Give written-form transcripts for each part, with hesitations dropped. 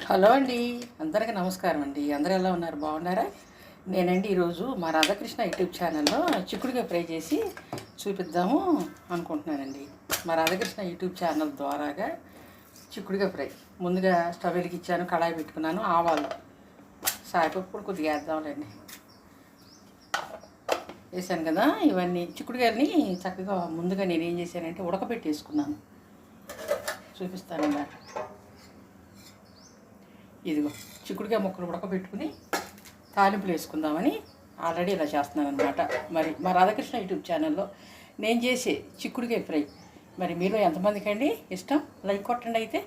Hello అండి, అందరికీ నమస్కారం అండి. అందరూ ఎలా ఉన్నారు? బాగున్నారా? నేనండి ఈరోజు మా రాధాకృష్ణ యూట్యూబ్ ఛానల్లో చిక్కుడుగా ఫ్రై చేసి చూపిద్దాము అనుకుంటున్నానండి. మా రాధాకృష్ణ యూట్యూబ్ ఛానల్ ద్వారాగా చిక్కుడుగా ఫ్రై ముందుగా స్టవ్ వెలిగించాను, కళాయి పెట్టుకున్నాను. ఆవాలు, సాయపప్పు కూడా కొద్దిగా వేద్దాంలేండి. వేసాను కదా. ఇవన్నీ చిక్కుడుగాయలని చక్కగా ముందుగా నేనేం చేశానంటే ఉడకబెట్టేసుకున్నాను. చూపిస్తానండి. ఇదిగో చిక్కుడుకాయ ముక్కలు ఉడకబెట్టుకుని తాలింపులు వేసుకుందామని ఆల్రెడీ ఇలా చేస్తున్నాను అనమాట. మరి మా రాధాకృష్ణ యూట్యూబ్ ఛానల్లో నేను చేసే చిక్కుడుకాయ ఫ్రై మరి మీలో ఎంతమందికి అండి ఇష్టం? లైక్ కొట్టండి. అయితే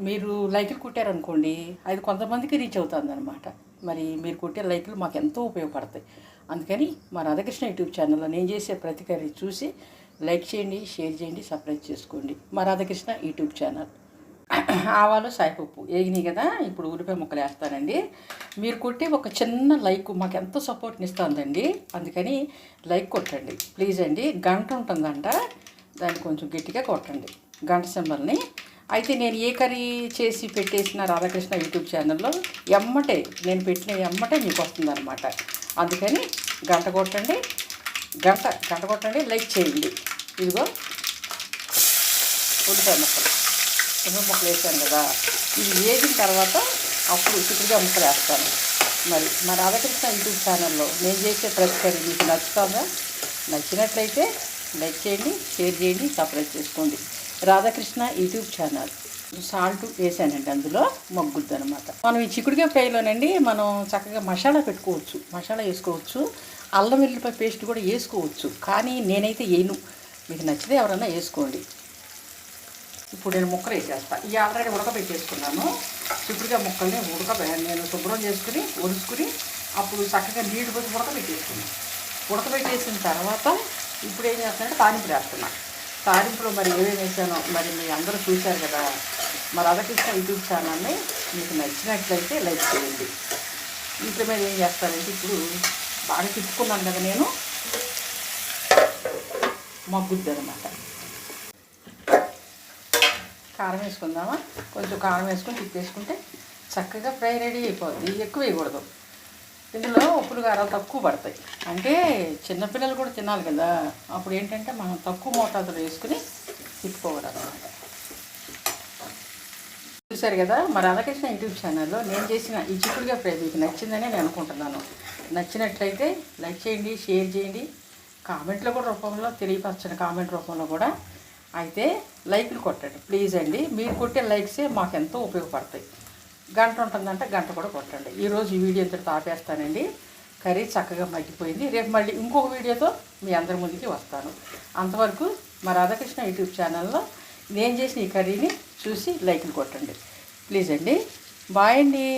మీరు లైకులు కొట్టారనుకోండి, అది కొంతమందికి రీచ్ అవుతుంది అనమాట. మరి మీరు కొట్టే లైకులు మాకు ఎంతో ఉపయోగపడతాయి. అందుకని మా రాధాకృష్ణ యూట్యూబ్ ఛానల్లో నేను చేసే ప్రతి కర్రీ చూసి లైక్ చేయండి, షేర్ చేయండి, సబ్స్క్రైబ్ చేసుకోండి. మా రాధాకృష్ణ యూట్యూబ్ ఛానల్. ఆవాలు, సాయపప్పు వేగినాయి కదా. ఇప్పుడు ఉల్లిపాయ ముక్కలు వేస్తానండి. మీరు కొట్టి ఒక చిన్న లైక్ మాకు ఎంతో సపోర్ట్ని ఇస్తుందండి. అందుకని లైక్ కొట్టండి ప్లీజ్ అండి. గంట ఉంటుందంట, దాన్ని కొంచెం గట్టిగా కొట్టండి, గంట సింబల్ని. అయితే నేను ఏ కర్రీ చేసి పెట్టేసిన రాధాకృష్ణ యూట్యూబ్ ఛానల్లో ఎమ్మటే నేను పెట్టిన ఎమ్మటే మీకు వస్తుందన్నమాట. అందుకని గంట కొట్టండి, గంట కొట్టండి, లైక్ చేయండి. ఇదిగో ఉల్లిపాయ ముక్కలు, ముక్కలు వేసాను కదా. ఇది వేగిన తర్వాత అప్పుడు చిక్కుడుగా ముక్కలు వేస్తాను. మరి మా రాధాకృష్ణ యూట్యూబ్ ఛానల్లో నేను చేసే ప్రతి కర్రీ మీకు నచ్చుతుందా? నచ్చినట్లయితే లైక్ చేయండి, షేర్ చేయండి, సబ్స్క్రైబ్ చేసుకోండి. Radhakrishna YouTube channel. సాల్ట్ వేసానండి, అందులో మగ్గుద్ది అనమాట. మనం ఈ చిక్కుడుగా ఫ్రైలోనండి మనం చక్కగా మసాలా పెట్టుకోవచ్చు, మసాలా వేసుకోవచ్చు, అల్లం వెల్లుల్లిపాయ పేస్ట్ కూడా వేసుకోవచ్చు. కానీ నేనైతే వేయను. మీకు నచ్చితే ఎవరైనా వేసుకోండి. ఇప్పుడు నేను ముక్కలు వేసేస్తాను. ఇవి ఆల్రెడీ ఉడకబెట్టేసుకున్నాను. చిక్కుడుగా ముక్కల్ని నేను శుభ్రం చేసుకుని ఒలుసుకుని అప్పుడు చక్కగా నీళ్ళు పోసి ఉడకబెట్టేసిన తర్వాత ఇప్పుడు ఏం చేస్తానంటే తాలింపులు వేస్తున్నాను. తాలింపులో మరి ఏమేమి వేసానో మరి మీరు అందరూ చూశారు కదా. మరి రాధాకృష్ణ యూట్యూబ్ ఛానల్ని మీకు నచ్చినట్లయితే లైక్ చేయండి. ఇంటి మీద ఏం చేస్తానంటే ఇప్పుడు బాగా తిప్పుకున్నాను కదా నేను, మగ్గుద్ది అనమాట. కారం వేసుకుందామా? కొంచెం కారం వేసుకొని తిప్పేసుకుంటే చక్కగా ఫ్రై రెడీ అయిపోద్ది. ఎక్కువ వేయకూడదు. ఇందులో ఉప్పులు కారాలు తక్కువ పడతాయి. అంటే చిన్నపిల్లలు కూడా తినాలి కదా. అప్పుడు ఏంటంటే మనం తక్కువ మోతాదులో వేసుకుని తిప్పుకోవాలన్నమాట. చూసారు కదా, మా రాధాకృష్ణ యూట్యూబ్ ఛానల్లో నేను చేసిన ఈ చిక్కుడుగా ఫ్రై మీకు నచ్చిందని నేను అనుకుంటున్నాను. నచ్చినట్లయితే లైక్ చేయండి, షేర్ చేయండి, కామెంట్లో కూడా రూపంలో తెలియపరచండి, కామెంట్ రూపంలో కూడా. అయితే లైక్లు కొట్టండి ప్లీజ్ అండి. మీరు కొట్టే లైక్సే మాకు ఎంతో ఉపయోగపడతాయి. గంట ఉంటుందంటే గంట కూడా కొట్టండి. ఈరోజు ఈ వీడియో ఇంతటితో ఆపేస్తానండి. కర్రీ చక్కగా మగ్గిపోయింది. రేపు మళ్ళీ ఇంకొక వీడియోతో మీ అందరి ముందుకి వస్తాను. అంతవరకు మా రాధాకృష్ణ యూట్యూబ్ ఛానల్లో నేను చేసిన ఈ కర్రీని చూసి లైక్లు కొట్టండి ప్లీజ్ అండి. బాయ్ అండి.